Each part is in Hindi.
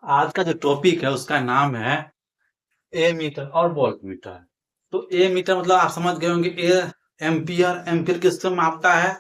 आज का जो टॉपिक है उसका नाम है ए मीटर और वोल्ट मीटर। तो ए मीटर मतलब आप समझ गए होंगे, ए एम्पियर, एम्पियर किसको मापता है?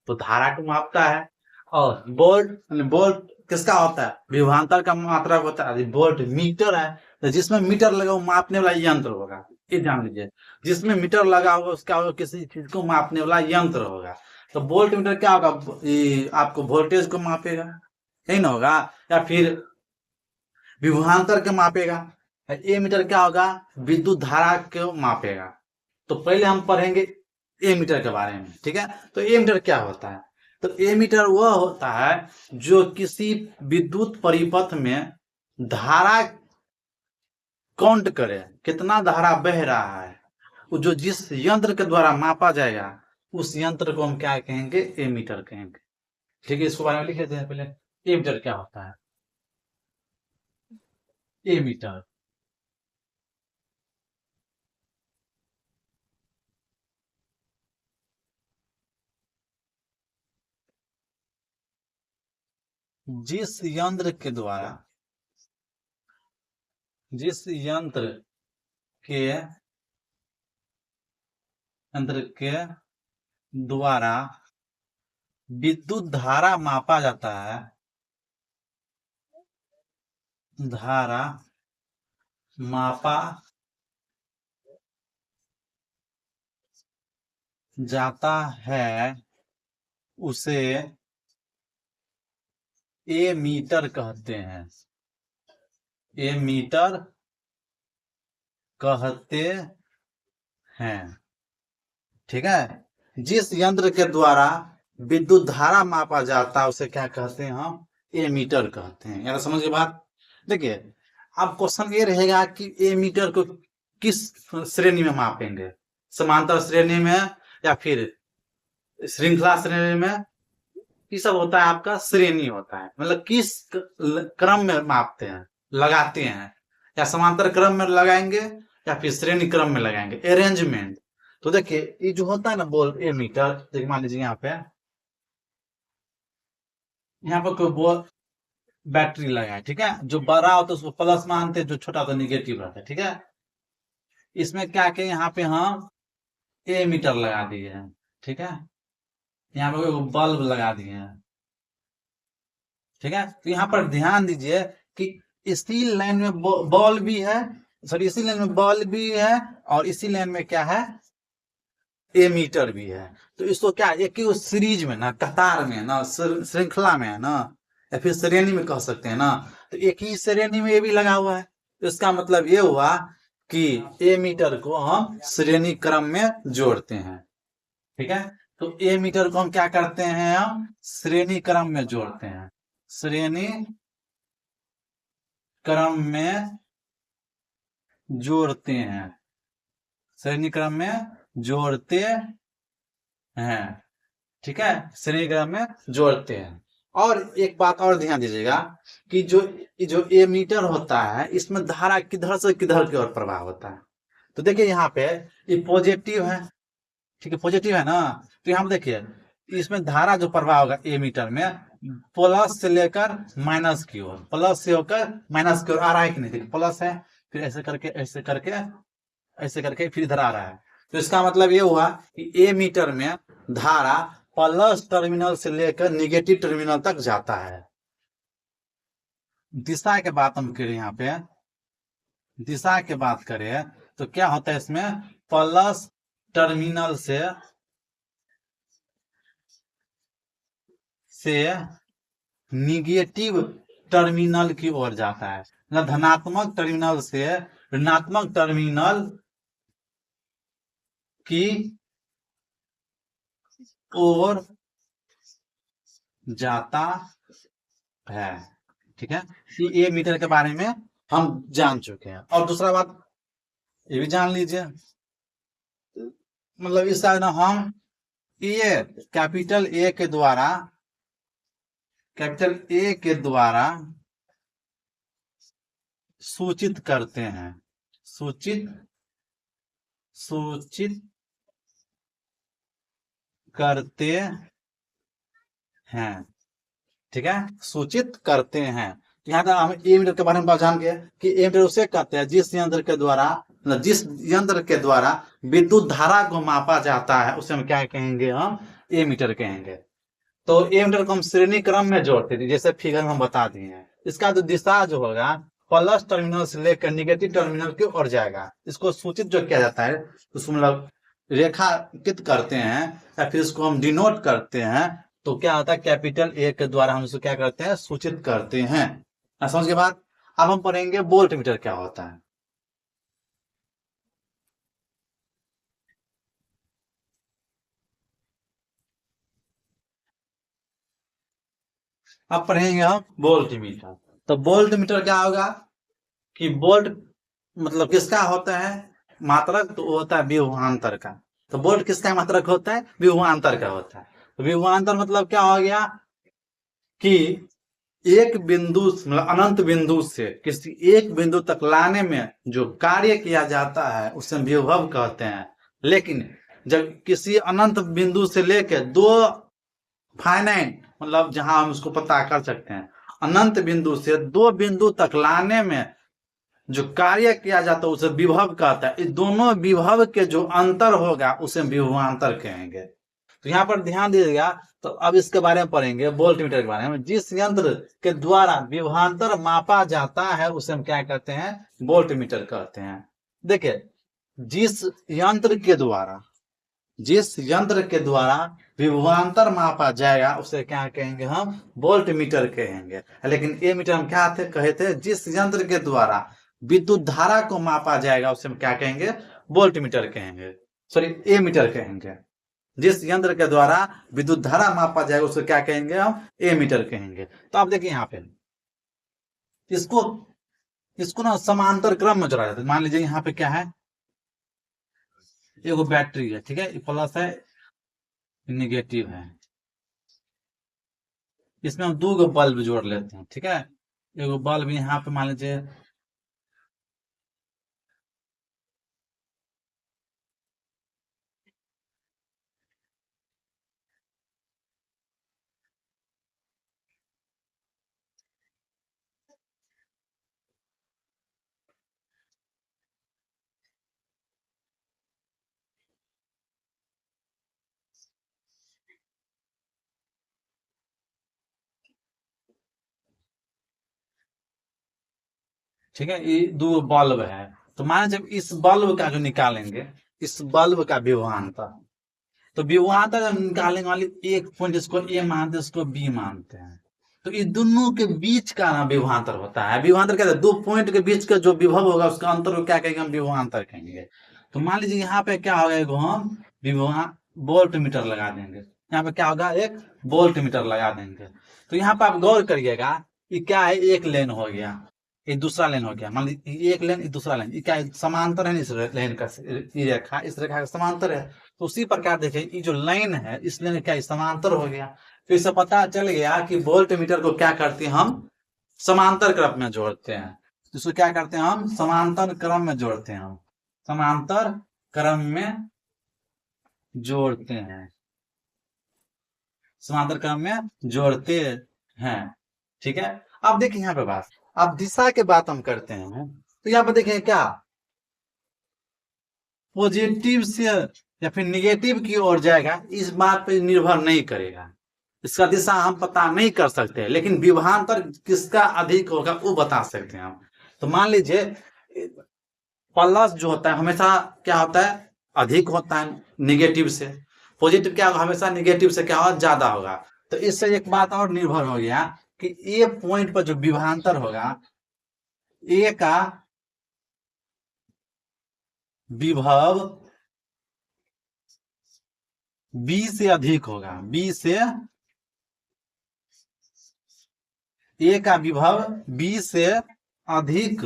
तो धारा को मापता है। और वोल्ट किसका होता है? विभवांतर का मात्रा होता है। वोल्ट मीटर है, तो जिसमें मीटर लगा वो मापने वाला यंत्र होगा। ये जान लीजिए, जिसमें मीटर लगा होगा उसका होगा किसी चीज को मापने वाला यंत्र होगा। तो वोल्ट मीटर क्या होगा? ये आपको वोल्टेज को मापेगा, यही ना होगा? या फिर विभवांतर के मापेगा। ए मीटर क्या होगा? विद्युत धारा को मापेगा। तो पहले हम पढ़ेंगे ए मीटर के बारे में, ठीक है? तो ए मीटर क्या होता है? तो ए मीटर वह होता है जो किसी विद्युत परिपथ में धारा काउंट करे, कितना धारा बह रहा है, वो जो जिस यंत्र के द्वारा मापा जाएगा उस यंत्र को हम क्या कहेंगे? ए मीटर कहेंगे। ठीक है, इसको बारे में लिख लेते हैं पहले। ए मीटर क्या होता है? ए मीटर जिस यंत्र के द्वारा जिस यंत्र के द्वारा विद्युत धारा मापा जाता है, धारा मापा जाता है उसे ए मीटर कहते हैं। ए मीटर कहते हैं, ठीक है? जिस यंत्र के द्वारा विद्युत धारा मापा जाता है उसे क्या कहते हैं? हम ए मीटर कहते हैं। यार समझ के बात? देखिए, अब क्वेश्चन ये रहेगा कि ए मीटर को किस श्रेणी में मापेंगे? समांतर श्रेणी में या फिर श्रृंखला श्रेणी में? ये सब होता है आपका श्रेणी होता है, मतलब किस क्रम में मापते हैं, लगाते हैं। या समांतर क्रम में लगाएंगे या फिर श्रेणी क्रम में लगाएंगे, अरेंजमेंट। तो देखिए, ये जो होता है ना बोल ए मीटर, देखिए मान लीजिए यहाँ पे कोई बोल बैटरी लगा है, ठीक है? जो बड़ा होता है उसको प्लस मानते हैं, जो छोटा होता है निगेटिव रहता है, ठीक है? इसमें क्या के यहाँ पे हम ए मीटर लगा दिए हैं, ठीक है? यहाँ पे बल्ब लगा दिए हैं, ठीक है? तो यहाँ पर ध्यान दीजिए कि इसी लाइन में बॉल भी है, सॉरी इसी लाइन में बॉल भी है, और इसी लाइन में क्या है? ए मीटर भी है। तो इसको क्या एक ही सीरीज में ना, कतार में ना, श्रृंखला में है ना, या फिर श्रेणी में कह सकते हैं ना। तो एक ही श्रेणी में ये भी लगा हुआ है, तो इसका मतलब ये हुआ कि ए मीटर को हम श्रेणी क्रम में जोड़ते हैं, ठीक है? तो ए मीटर को हम क्या करते हैं? हम श्रेणी क्रम में जोड़ते हैं, श्रेणी क्रम में जोड़ते हैं, श्रेणी क्रम में जोड़ते हैं, ठीक है? श्रेणी क्रम में जोड़ते हैं। और एक बात और ध्यान दीजिएगा कि जो ए मीटर होता है इसमें धारा किधर से किधर की ओर प्रवाह होता है। तो देखिए यहाँ पे ये पॉजिटिव है, ठीक है? पॉजिटिव है ना, तो यहाँ देखिए इसमें धारा जो प्रवाह होगा ए मीटर में प्लस से लेकर माइनस की ओर, प्लस से होकर माइनस की ओर आ रहा है कि नहीं? देखिए प्लस है, फिर ऐसे करके ऐसे करके ऐसे करके फिर इधर आ रहा है। तो इसका मतलब ये हुआ कि ए मीटर में धारा प्लस टर्मिनल से लेकर निगेटिव टर्मिनल तक जाता है। दिशा के बात हम करें, यहाँ पे दिशा के बात करें तो क्या होता है इसमें? प्लस टर्मिनल से निगेटिव टर्मिनल की ओर जाता है, मतलब धनात्मक टर्मिनल से ऋणात्मक टर्मिनल की ओर जाता है, ठीक है? ये मीटर के बारे में हम जान चुके हैं। और दूसरा बात ये भी जान लीजिए, मतलब इस ना हम ए कैपिटल ए के द्वारा सूचित करते हैं, सूचित करते हैं, ठीक है? सूचित करते हैं। तो यहाँ तक हम ए मीटर के बारे में जान गए कि ए मीटर उसे कहते हैं जिस यंत्र के द्वारा विद्युत धारा को मापा जाता है उसे हम क्या कहेंगे, हम ए मीटर कहेंगे। तो ए मीटर को हम श्रेणी क्रम में जोड़ते थे, जैसे फिगर में हम बता दिए हैं। इसका जो दिशा जो होगा प्लस टर्मिनल से लेकर निगेटिव टर्मिनल की ओर जाएगा। इसको सूचित जो किया जाता है उसको मतलब रेखांकित करते हैं या फिर इसको हम डिनोट करते हैं, तो क्या होता है कैपिटल ए के द्वारा हम इसको क्या करते हैं, सूचित करते हैं। समझ के बाद अब हम पढ़ेंगे वोल्ट मीटर क्या होता है। अब पढ़ेंगे हम वोल्ट मीटर। तो वोल्ट मीटर क्या होगा कि वोल्ट मतलब किसका होता है, मात्रक, तो होता है विभवांतर का। तो वोल्ट किसका मात्रक होता है, विभवांतर का होता है। तो विभवांतर मतलब क्या हो गया कि एक बिंदु मतलब अनंत बिंदु से किसी एक बिंदु तक लाने में जो कार्य किया जाता है उसे विभव कहते हैं। लेकिन जब किसी अनंत बिंदु से लेकर दो फाइनाइट मतलब जहां हम उसको पता कर सकते हैं, अनंत बिंदु से दो बिंदु तक लाने में जो कार्य किया जाता है उसे विभव कहता है। इस दोनों विभव के जो अंतर होगा उसे विभवांतर कहेंगे। तो यहाँ पर ध्यान दीजिएगा। तो अब इसके बारे में पढ़ेंगे वोल्ट मीटर के बारे में। जिस यंत्र के द्वारा विभवांतर मापा जाता है उसे हम क्या कहते हैं, वोल्ट मीटर कहते हैं। देखिए जिस यंत्र के द्वारा विभवांतर मापा जाएगा उसे क्या कहेंगे, हम वोल्ट मीटर कहेंगे। लेकिन ए मीटर हम क्या कहे थे, जिस यंत्र के द्वारा विद्युत धारा को मापा जाएगा उसे हम क्या कहेंगे, वोल्ट मीटर कहेंगे, सॉरी ए मीटर कहेंगे। जिस यंत्र के द्वारा विद्युत धारा मापा जाएगा उसे क्या कहेंगे, हम ए मीटर कहेंगे। तो आप देखिए यहाँ पे इसको ना समांतर क्रम में जोड़ा जाता है। मान लीजिए यहाँ पे क्या है, एगो बैटरी है, ठीक है, प्लस है निगेटिव है। इसमें हम दो गो बल्ब जोड़ लेते हैं, ठीक है। एगो बल्ब यहाँ पे मान लीजिए ठीक है, ये दो बल्ब है। तो मान जब इस बल्ब का जो निकालेंगे, इस बल्ब का विभवांतर, तो विभवांतर जब निकालेंगे वाली एक पॉइंट इसको ए मानते हैं, इसको बी मानते हैं, तो इस दोनों के बीच का ना विभवांतर होता है। विभवांतर कहते हैं दो पॉइंट के बीच का जो विभव होगा उसका अंतर को क्या कहेंगे, हम विभवांतर कहेंगे। तो मान लीजिए यहाँ पे क्या होगा, एगो हम वोल्ट मीटर लगा देंगे। यहाँ पे क्या होगा, एक वोल्ट मीटर लगा देंगे। तो यहाँ पे आप गौर करिएगा, ये क्या है, एक लेन हो गया, ये दूसरा लेन हो गया। मान लीजिए एक लेन, दूसरा लेन, ये क्या समांतर है, इस लेन का रेखा इस रेखा का समांतर है। तो उसी प्रकार देखिए ये जो लाइन है इस लेन क्या समांतर हो गया। फिर से पता चल गया कि वोल्ट मीटर को क्या करते हैं, हम समांतर क्रम में जोड़ते हैं। इसको क्या करते हैं, हम समांतर क्रम में जोड़ते हैं, हम समांतर क्रम में जोड़ते हैं, समांतर क्रम में जोड़ते हैं, ठीक है। अब देखिए यहाँ पे बात, अब दिशा के बात हम करते हैं। तो यहाँ पे देखें क्या पॉजिटिव से या फिर निगेटिव की ओर जाएगा, इस बात पे निर्भर नहीं करेगा। इसका दिशा हम पता नहीं कर सकते, लेकिन विभवांतर किसका अधिक होगा वो बता सकते हैं हम। तो मान लीजिए प्लस जो होता है हमेशा क्या होता है, अधिक होता है निगेटिव से। पॉजिटिव क्या होगा, हमेशा निगेटिव से क्या होगा, ज्यादा होगा। तो इससे एक बात और निर्भर हो गया कि ए पॉइंट पर जो विभवांतर होगा, ए का विभव बी से अधिक होगा, बी से ए का विभव बी से अधिक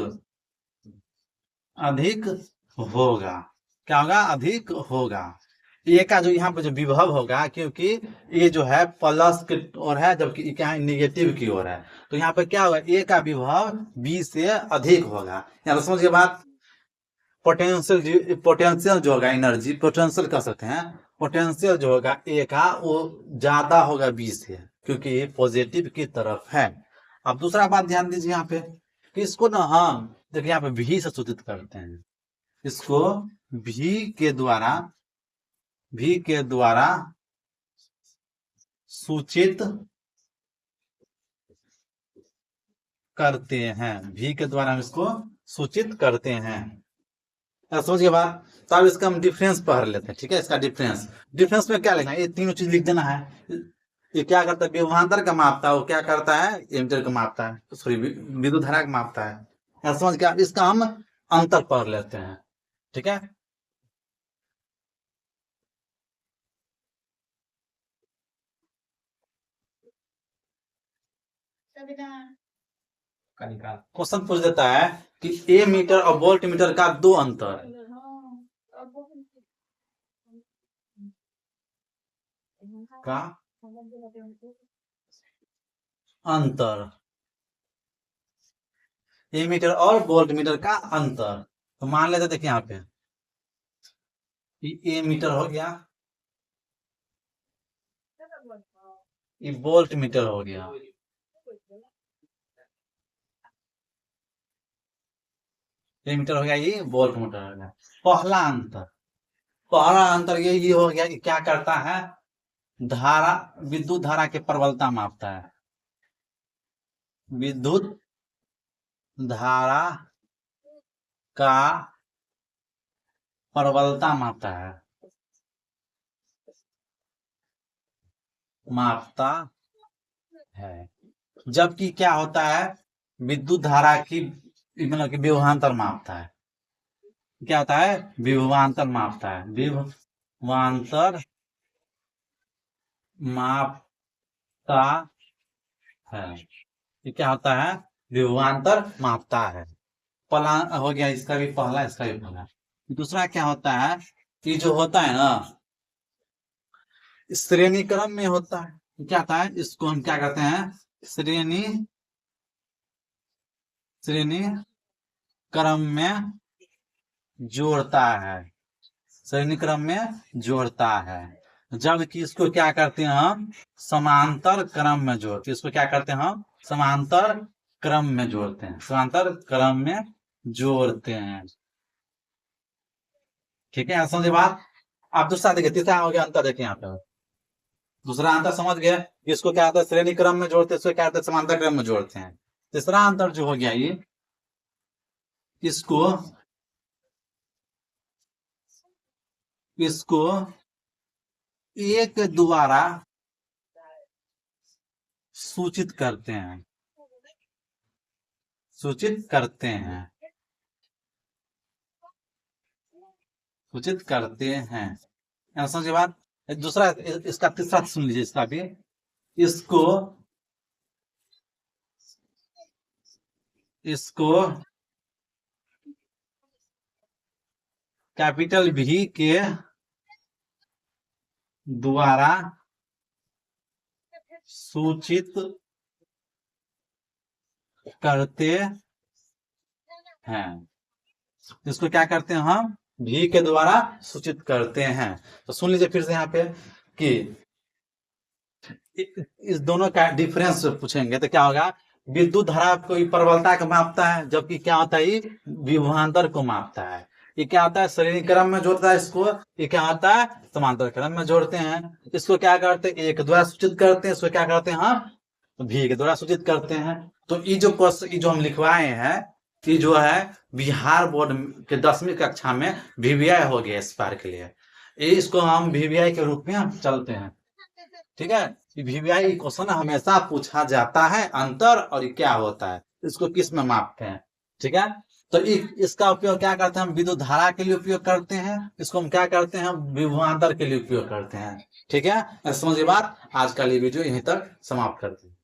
होगा। क्या होगा, अधिक होगा। ए का जो यहाँ पे जो विभव होगा, क्योंकि ये जो है प्लस की ओर है जबकि क्या है, निगेटिव की ओर है। तो यहाँ पे क्या होगा, ए का विभव बी से अधिक होगा। यहाँ समझ के बाद पोटेंशियल जो होगा, एनर्जी पोटेंशियल कह सकते हैं, पोटेंशियल जो होगा ए का वो ज्यादा होगा बी से, क्योंकि ये पॉजिटिव की तरफ है। अब दूसरा बात ध्यान दीजिए यहाँ पे कि इसको ना हम देखिए यहाँ पे भी से सूचित करते हैं, इसको भी के द्वारा सूचित करते हैं, भी के द्वारा हम इसको सूचित करते हैं। समझ के बाद तो अब इसका हम डिफरेंस पढ़ लेते हैं। ठीक है, इसका डिफरेंस में क्या लिखना है, ये तीनों चीज लिख देना है। ये क्या करता है, विभवांतर का मापता है, वो क्या करता है, एमीटर का मापता है, सॉरी विद्युत धारा का मापता है। समझ के इसका हम अंतर पढ़ लेते हैं। ठीक है, क्वेश्चन पूछ देता है कि ए मीटर और वोल्ट मीटर का दो अंतर का अंतर, ए मीटर और वोल्ट मीटर का अंतर। तो मान लेते देखिए यहाँ पे ए मीटर हो गया, ये वोल्ट मीटर हो गया। ए मीटर हो गया, ये वोल्ट मीटर हो गया। पहला अंतर ये हो गया कि क्या करता है, धारा, विद्युत धारा की प्रबलता मापता है, विद्युत धारा का प्रबलता मापता है। जबकि क्या होता है, विद्युत धारा की मतलब कि विभवांतर मापता है। क्या होता है, विभवांतर मापता है, विभवांतर मापता है। ये क्या होता है, विभवांतर मापता है। पहला हो गया, इसका भी पहला, इसका भी पहला। दूसरा क्या होता है कि जो होता है ना, श्रेणी क्रम में होता है। क्या होता है, इसको हम क्या कहते हैं, श्रेणी क्रम में जोड़ता है, श्रेणी क्रम में जोड़ता है। जबकि इसको क्या करते हैं हम, समांतर क्रम में जोड़ते हैं। इसको क्या करते हैं हम, समांतर क्रम में जोड़ते हैं, समांतर क्रम में जोड़ते हैं। ठीक है, समझे बात। आप दूसरा देखिए, तीसरा हो गया अंतर, देखिए यहाँ पे दूसरा अंतर समझ गए, इसको क्या होता है, श्रेणी क्रम में जोड़ते हैं, इसको क्या होता है, समांतर क्रम में जोड़ते हैं। तीसरा अंतर जो हो गया, ये इसको एक द्वारा सूचित करते हैं, सूचित करते हैं। समझे बात। दूसरा, इसका तीसरा सुन लीजिए, इसका भी, इसको कैपिटल भी के द्वारा सूचित करते हैं। इसको क्या करते हैं हम, भी के द्वारा सूचित करते हैं। तो सुन लीजिए फिर से यहाँ पे कि इस दोनों का डिफरेंस पूछेंगे तो क्या होगा, विद्युत धारा को प्रबलता को मापता है, जबकि क्या होता है, ये विभवांतर को मापता है। ये क्या होता है, श्रेणी क्रम में जोड़ता है इसको, ये क्या होता है, समांतर क्रम में जोड़ते हैं। इसको क्या करते हैं, एक द्वारा सूचित करते हैं, इसको क्या करते हैं हम, भी के द्वारा सूचित करते हैं। तो ये जो क्वेश्चन जो हम लिखवाए हैं, ये जो है बिहार बोर्ड के 10वीं कक्षा में VVI हो गया इस बार के लिए। इसको हम VVI के रूप में चलते हैं। ठीक है, VVI क्वेश्चन हमेशा पूछा जाता है, अंतर और क्या होता है, इसको किस में मापते हैं। ठीक है, तो इसका उपयोग क्या करते हैं, हम विद्युत धारा के लिए उपयोग करते हैं, इसको हम क्या करते हैं, हम विभवांतर के लिए उपयोग करते हैं। ठीक है, समझिए बात। आज का ये वीडियो यहीं तक समाप्त करते हैं।